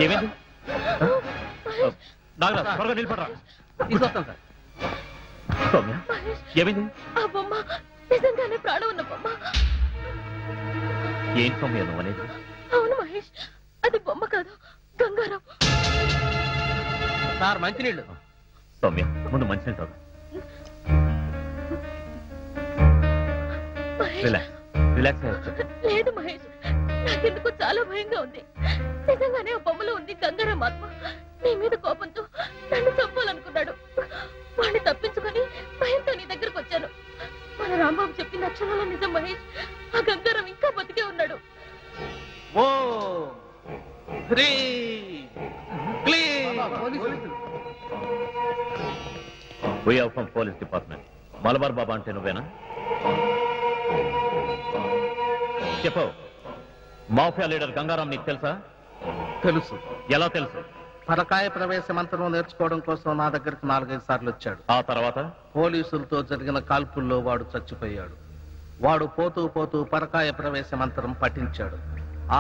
ఏమైంది? నాగరాజ్ త్వరగా నిలబడరా. తీసుకొస్తాను సార్. సౌమ్య ఏమైంది? ఆ బొమ్మ నిజంగానే ప్రాణం ఉన్న బొమ్మ. ఏం సౌమ్య నువ్వు అనేది? అవును మహేష్, అది బొమ్మ కాదు, గంగారాం. సార్ మంచినీళ్ళు. సౌమ్య ముందు మంచినీళ్ళు తాగు. రిలాక్స్. లేదు మహేష్, నాకెందుకు చాలా భయంగా ఉంది. నిజంగానే ఆ బొమ్మలో ఉంది గంగారాం ఆత్మ. నీ మీద కోపంతో నన్ను చంపాలనుకున్నాడు. వాడిని తప్పించుకొని భయంతో నీ దగ్గరకు వచ్చాను. మన రాంబాబు చెప్పిన అక్షరాల నిజం మహేష్. ఆ గంగారాం ఇంకా బతికే ఉన్నాడు. We are from police department. Malabar బాబా అంటే నువ్వేనా? చెప్పు. మాఫియా లీడర్ గంగారాం నీకు తెలుసా? తెలుసు. ఎలా తెలుసు? పరకాయ ప్రవేశ మంత్రం నేర్చుకోవడం కోసం నా దగ్గరకు 4-5 సార్లు వచ్చాడు. ఆ తర్వాత పోలీసులతో జరిగిన కాల్పుల్లో వాడు చచ్చిపోయాడు. వాడు పోతూ పోతూ పరకాయ ప్రవేశ మంత్రం పఠించాడు.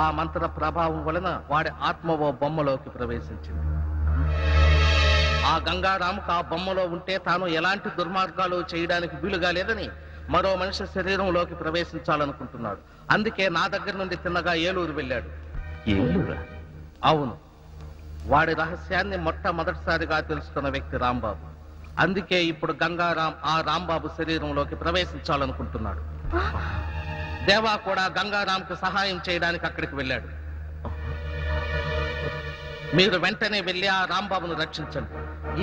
ఆ మంత్ర ప్రభావం వలన వాడి ఆత్మ ఓ బొమ్మలోకి ప్రవేశించింది. ఆ గంగారాంకు ఆ బొమ్మలో ఉంటే తాను ఎలాంటి దుర్మార్గాలు చేయడానికి వీలుగా లేదని మరో మనిషి శరీరంలోకి ప్రవేశించాలనుకుంటున్నాడు. అందుకే నా దగ్గర నుండి తిన్నగా ఏలూరు వెళ్ళాడు. ఏలూరా? అవును. వాడి రహస్యాన్ని మొట్టమొదటిసారిగా తెలుసుకున్న వ్యక్తి రాంబాబు. అందుకే ఇప్పుడు గంగారాం ఆ రాంబాబు శరీరంలోకి ప్రవేశించాలనుకుంటున్నాడు. దేవా కూడా గంగారాంకు సహాయం చేయడానికి అక్కడికి వెళ్ళాడు. మీరు వెంటనే వెళ్ళి ఆ రాంబాబును రక్షించండి.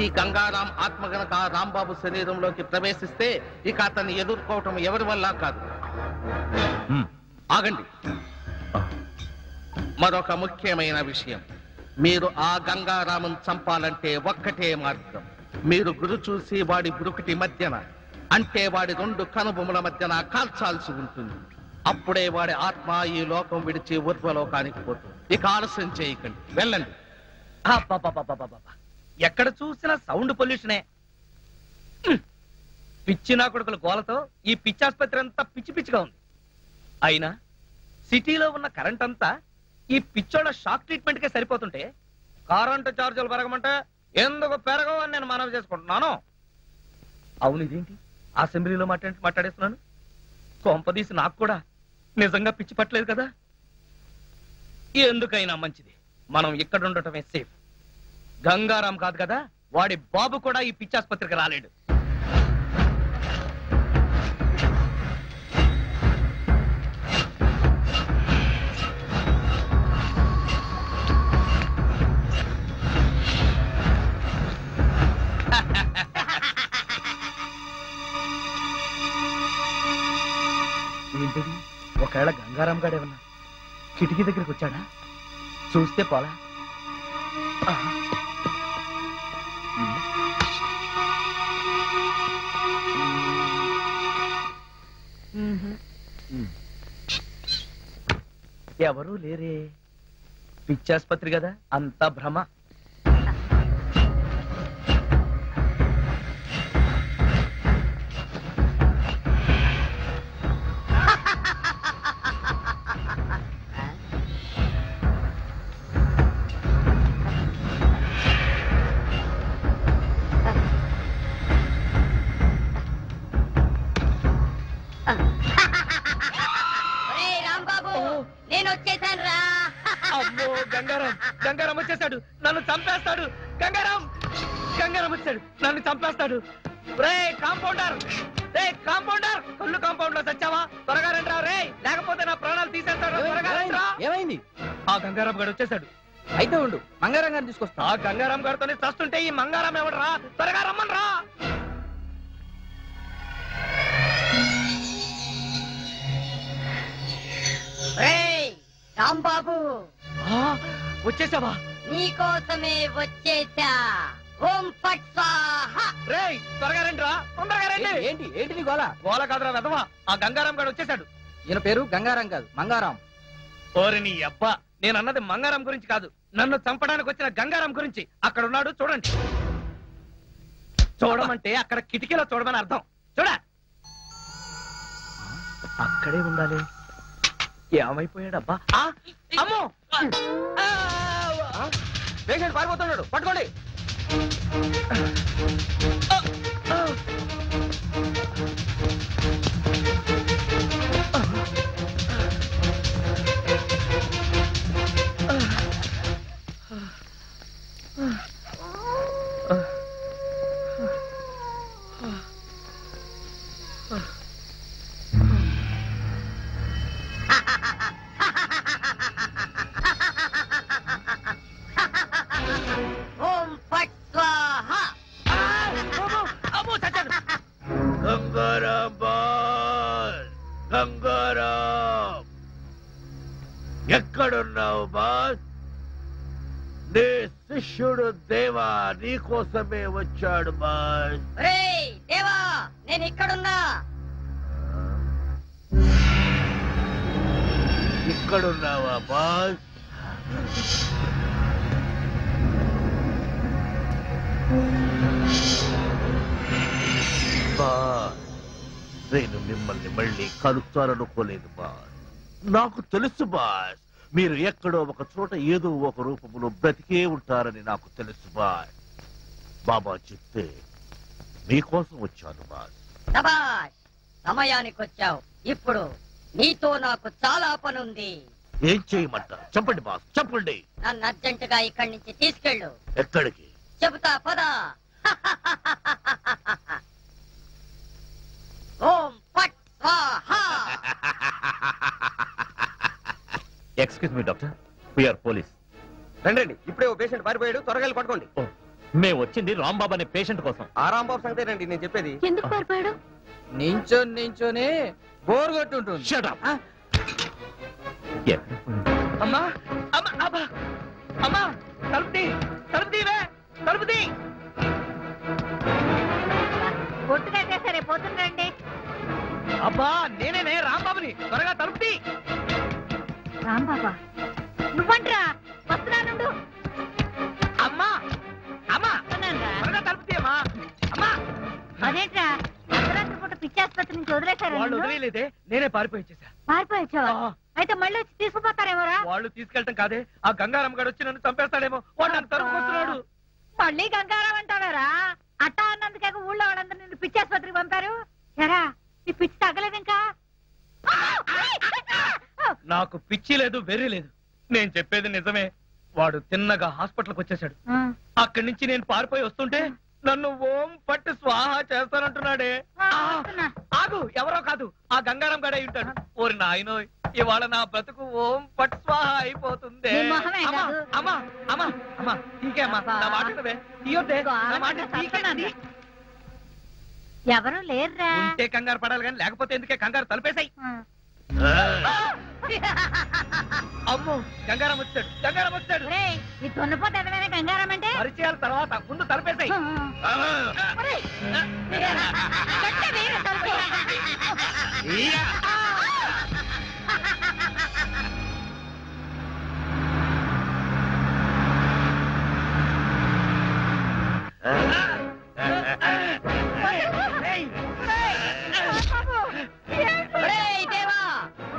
ఈ గంగారాం ఆత్మ గనక ఆ రాంబాబు శరీరంలోకి ప్రవేశిస్తే ఇక అతన్ని ఎదుర్కోవటం ఎవరి వల్ల కాదు. ఆగండి. మరొక ముఖ్యమైన విషయం, మీరు ఆ గంగారామన్ చంపాలంటే ఒక్కటే మార్గం. మీరు గురు చూసి వాడి బురుకుటి మధ్యన, అంటే వాడి 2 కనుబొమ్మల మధ్యన కాల్చాల్సి ఉంటుంది. అప్పుడే వాడి ఆత్మ ఈ లోకం విడిచి ఊర్ధ్వలోకానికి పోతుంది. ఇక ఆలస్యం చేయకండి, వెళ్ళండి. ఎక్కడ చూసినా సౌండ్ పొల్యూషనే. పిచ్చి నా కొడుకుల గోలతో ఈ పిచ్చి ఆసుపత్రి అంతా పిచ్చి పిచ్చిగా ఉంది. అయినా సిటీలో ఉన్న కరెంట్ అంతా ఈ పిచ్చోళ్ళ షాక్ ట్రీట్మెంట్ కే సరిపోతుంటే కరెంటు ఛార్జీలు పెరగమంటే ఎందుకు పెరగవు అని నేను మనవి చేసుకుంటున్నాను. అవును, ఇదేంటి అసెంబ్లీలో మాట్లాడేస్తున్నాను? కొంపదీసి నాకు కూడా నిజంగా పిచ్చి పట్టలేదు కదా. ఎందుకైనా మంచిది మనం ఇక్కడ ఉండటమే సేఫ్. గంగారాం కాదు కదా, వాడి బాబు కూడా ఈ పిచ్చాసుపత్రికి రాలేడు. ఏంటిది? ఒకవేళ గంగారాం గాడేమన్నా కిటికీ దగ్గరికి వచ్చాడా? చూస్తే పోలా. ఎవరూ లేరే. పిచ్చాసుపత్రి కదా, అంతా భ్రమ. గంగారాం వచ్చేసాడు, నన్ను చంపేస్తాడు. గంగారాం వచ్చాడు, నన్ను చంపేస్తాడు. రే కాంపౌండర్, కళ్ళు కాంపౌండ్ లో చచ్చావా? త్వరగా రండి రా రే, లేకపోతే నా ప్రాణాలు తీసేస్తాడు. త్వరగా రండి రా. ఏమైంది? ఆ గంగారాం గారు వచ్చేసాడు. అయితే ఉండు, మంగారాం గారిని తీసుకొస్తా. ఆ గంగారాం గారితోనే చస్తుంటే ఈ మంగారాం ఎవడరా? త్వరగా రమ్మని రా. రాంబాబు వచ్చేసావా? నీకోసమే వచ్చేసా. ఓం ఫట్ స్వాహా. రేయ్ త్వరగా రండి రా, తొందరగా రండి. ఏంటి నీ గోల? గోల కాదురా వెధవా, ఆ గంగారాం గారు వచ్చేసాడు. ఈయన పేరు గంగారాం కాదు, మంగారాం. ఓరి నీ అబ్బా, నేను అన్నది మంగారాం గురించి కాదు, నన్ను చంపడానికి వచ్చిన గంగారాం గురించి. అక్కడ ఉన్నాడు చూడండి. చూడమంటే అక్కడ కిటికీలో చూడమని అర్థం. చూడ, అక్కడే ఉండాలి. ఏమైపోయాడబ్బా? అమ్మో! పేషెంట్ పారిపోతున్నాడు, పట్టుకోండి. ఎక్కడున్నావు బాస్? నీ శిష్యుడు దేవా నీ కోసమే వచ్చాడు బాస్. దేవా నేను ఇక్కడున్నా. ఇక్కడున్నావా బాస్? బాస్ నేను మిమ్మల్ని మళ్ళీ కలుస్తాననుకోలేదు బాస్. నాకు తెలుసు బాస్, మీరు ఎక్కడో ఒక చోట ఏదో ఒక రూపంలో బ్రతికే ఉంటారని నాకు తెలుసు బాస్. బాబా చెప్తే మీకోసం వచ్చాను బాస్. శభాష్, సమయానికి వచ్చావు. ఇప్పుడు నీతో నాకు చాలా పనుంది. ఏం చేయమంటారు? చెప్పండి బాస్, చెప్పండి. నన్ను అర్జెంటుగా ఇక్కడి నుంచి తీసుకెళ్ళు. ఎక్కడికి? చెబుతా పద. ఓం పట్ స్వాహా. Excuse me doctor, we are police. రండి, ఇప్పుడే ఓ పేషెంట్ పారిపోయాడు, త్వరగా వెళ్ళి పట్టుకోండి. మేము వచ్చింది రాంబాబు అనే పేషెంట్ కోసం. ఆ రాంబాబు సంగతే రండి నేను చెప్పేది. ఎందుకు పారిపోయాడు? నించొని బోర్ కొట్టుంటుంది. Shut up. అమ్మా అమ్మా అబ్బా అమ్మా, తలుపుతీ తలుపుతీవే తలుపుతీ. పొట్టుగా చేశారే, పోతుండండి. అబ్బా నేనే రాంబాబుని, త్వరగా తలుపుతీ. రాంబాబా నువ్వంట్రా, వస్తున్నానుండు. అమ్మా అమ్మా త్వరగా తలుపుతీ అమ్మా. అమ్మా అదేంట్రా అర్ధరాత్రి పూట పిచ్చాసుపత్రి నుంచి వదిలేశారు? వాళ్ళు వదిలేదే, నేనే పారిపోయించేసా. పారిపోయొచ్చావా? అయితే మళ్ళీ వచ్చి తీసుకుపోతారేమోరా? వాళ్ళు తీసుకెళ్ళటం కాదే, ఆ గంగారాం గారు వచ్చి నన్ను చంపేస్తాడేమో, వాడు నన్ను తరుముకొస్తున్నాడు. మళ్ళీ గంగారాం అంటావారా? అట్టా అన్నందుకే ఊళ్ళో వాళ్ళందరూ నిన్ను పిచ్చాసుపత్రికి పంపారు. ఎరా నీ పిచ్చి తగ్గలేదు ఇంకా? నాకు పిచ్చి లేదు, వెర్రి లేదు. నేను చెప్పేది నిజమే. వాడు తిన్నగా హాస్పిటల్కి వచ్చేసాడు. అక్కడి నుంచి నేను పారిపోయి వస్తుంటే నన్ను ఓం పట్టు స్వాహా చేస్తానంటున్నాడే. ఆగు, ఎవరో కాదు, ఆ గంగారాం గడే ఉంటాడు. ఓరి నాయనో, ఇవాళ నా బ్రతుకు ఓం పట్టు స్వాహా అయిపోతుంది. అమ్మా అమ్మా అమ్మా ఇంకేమ్మా, నా మాట వినవే. తీయొద్దే, నా మాట తీయకే. ఎవరు లేరురా. ఉంటే కంగారు పడాలి కానీ లేకపోతే ఎందుకే కంగారు? తలుపేసాయి. అమ్మో, గంగారాం వచ్చాడు, గంగారాం వచ్చాడు. ఈ తొన్నపోతే ఎదమైనా గంగారాం అంటే పరిచయాల తర్వాత ముందు తలుపేసాయి. దేవా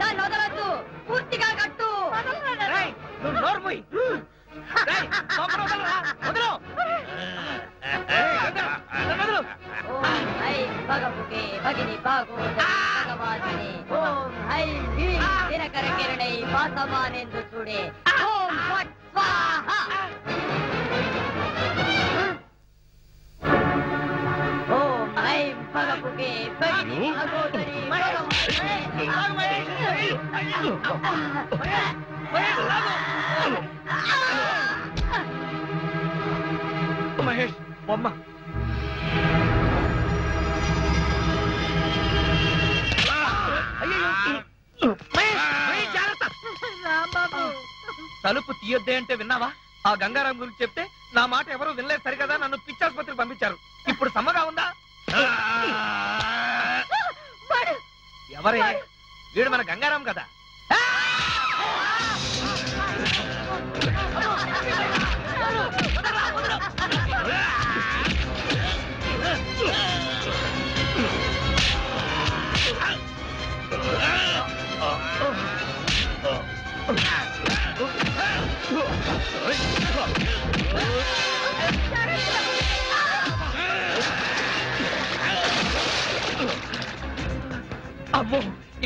నన్ను వదలొద్దు, పూర్తిగా కట్టు. ఓం హై భగముఖే భగిని భాగోదరి ఓం హై భీం దినకర కిరణై వాసమానేందు చూడే. ఓం ఫట్ స్వాహా. ఓం హై భగముఖే భగిని భాగోదరి మహేష్ బొమ్మ. తలుపు తీయొద్దే అంటే విన్నావా? ఆ గంగారాం గురించి చెప్తే నా మాట ఎవరు వినలేదు సరికదా, నన్ను పిచ్చాసుపత్రికి పంపించారు. ఇప్పుడు సమ్మగా ఉందా? ఎవరే వీడు? మన గంగారాం కదా.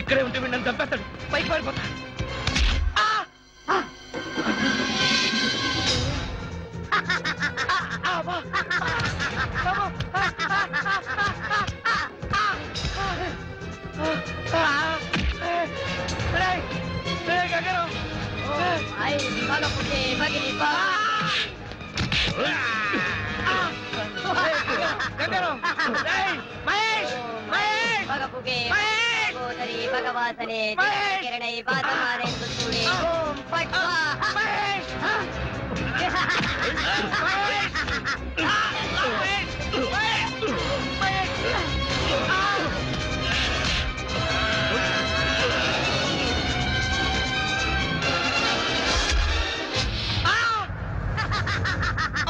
ఇక్కడే ఉంటే వీడు నన్ను చంపేస్తాడు. పైకి పారిపోతా. భగవాసనే కిరణై పాతమానేందు చూడే ఓం ఫట్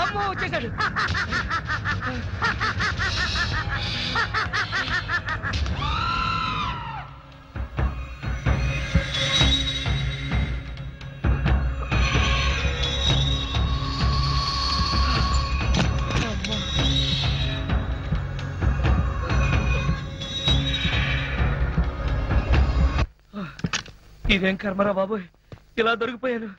అమ్మో వచ్చేసాడు. ఇదేం కర్మరా బాబోయ్, ఇలా దొరికిపోయాను.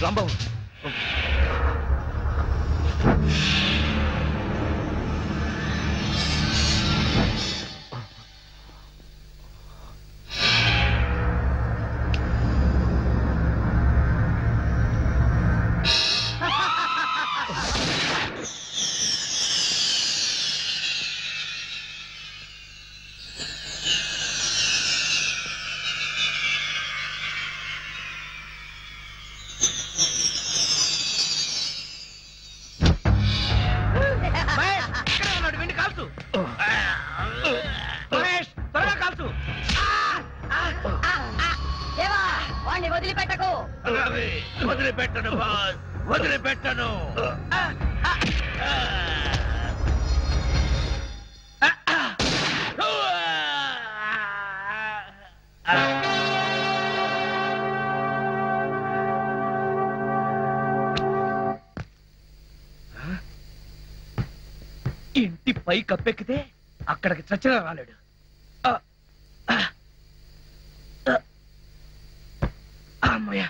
రాంబాబు, వదిలిపెట్టకు. వదిలిపెట్టను బాస్, వదిలిపెట్టను. ఇంటి పై కప్పెక్కితే అక్కడికి చచ్చినా రాలేడు. అమ్మయ్య,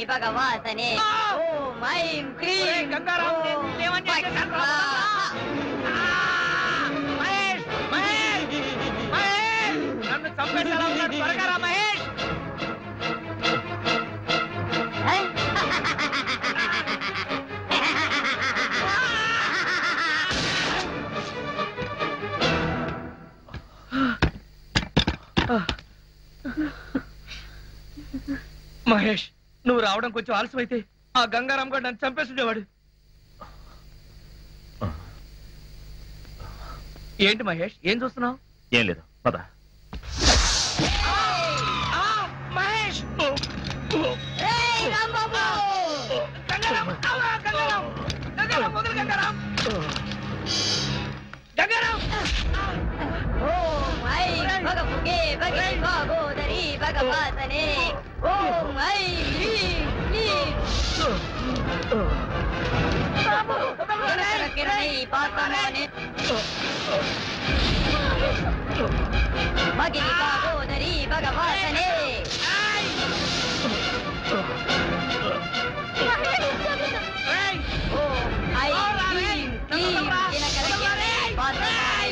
భగవాసనే ఓం ఐం క్లీం గంగారాం నన్ను చంపేసేలా ఉన్నాడు. త్వరగా రా మహేష్. మహేష్, నువ్వు రావడం కొంచెం ఆలస్యమైతే ఆ గంగారాం గారు నన్ను చంపేస్తుండేవాడు. ఏంటి మహేష్, ఏం చూస్తున్నావు? ఏం లేదు, పద. మహేష్, గంగారాం, గంగారాం, గంగారాం, వదిలు గంగారాం. గంగారాం, ఓం ఐం భగవాసనే బుకే భగిని భాగోదరి భగవాసనే ఓం ఐం హ్రీం క్లీం దినకర కిరణై పాతమానే భగిని భాగోదరి భగవాసనే ఓం ఐం హ్రీం క్లీం దినకర కిరణై పాతమానే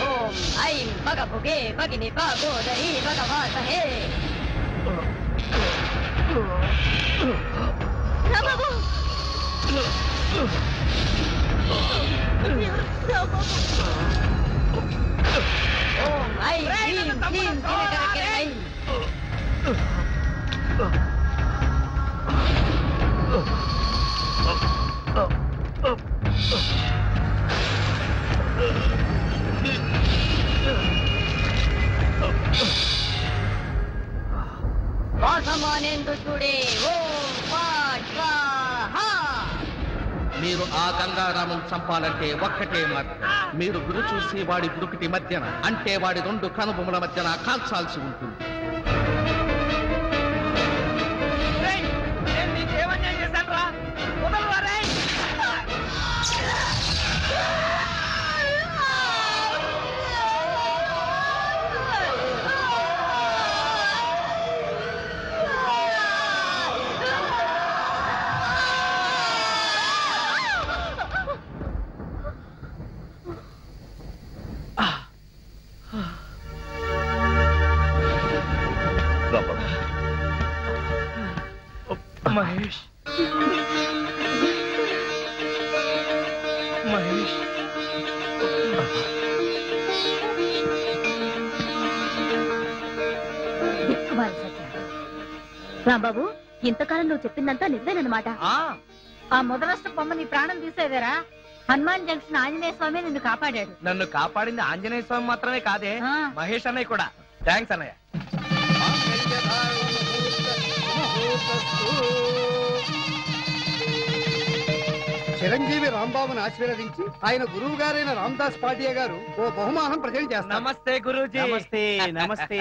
ఓం ఐం భగభుగే భగిని భాగోదరి భగవాసనే రాంబాబు ఓం ఐం హ్రీం క్లీం దినకర కిరణై వాసమానేందు చూడే ఓం ఫాట్ స్వాహా మీరు ఆ గంగారామం చంపాలంటే ఒక్కటే మార్గం. మీరు గురి చూసి వాడి గురుకుటి మధ్యన అంటే వాడి రెండు కనుబొమ్మల మధ్యన కాల్చాల్సి ఉంటుంది. నేను నీకేమన్నా చేశాను రా వదలరా రేయ్. రాంబాబు మహేష్ మహేష్ రాంబాబు ఇంతకాలం నువ్వు చెప్పిందంతా నిజమేనమాట. ఆ మొదలష్ట బొమ్మ నీ ప్రాణం తీసేదేరా హనుమాన్ జంక్షన్ ఆంజనేయ స్వామి నిన్ను కాపాడాడు. నన్ను కాపాడింది ఆంజనేయ స్వామి మాత్రమే కాదే మహేష్ అన్నయ్య కూడా. థ్యాంక్స్ అన్నయ్య. చిరంజీవి రాంబాబును ఆశీర్వదించి ఆయన గురువు గారైన రామదాస్ పాటియా గారు ఓ బహుమానం ప్రజెంట్ చేస్తారు. నమస్తే గురూజీ. నమస్తే నమస్తే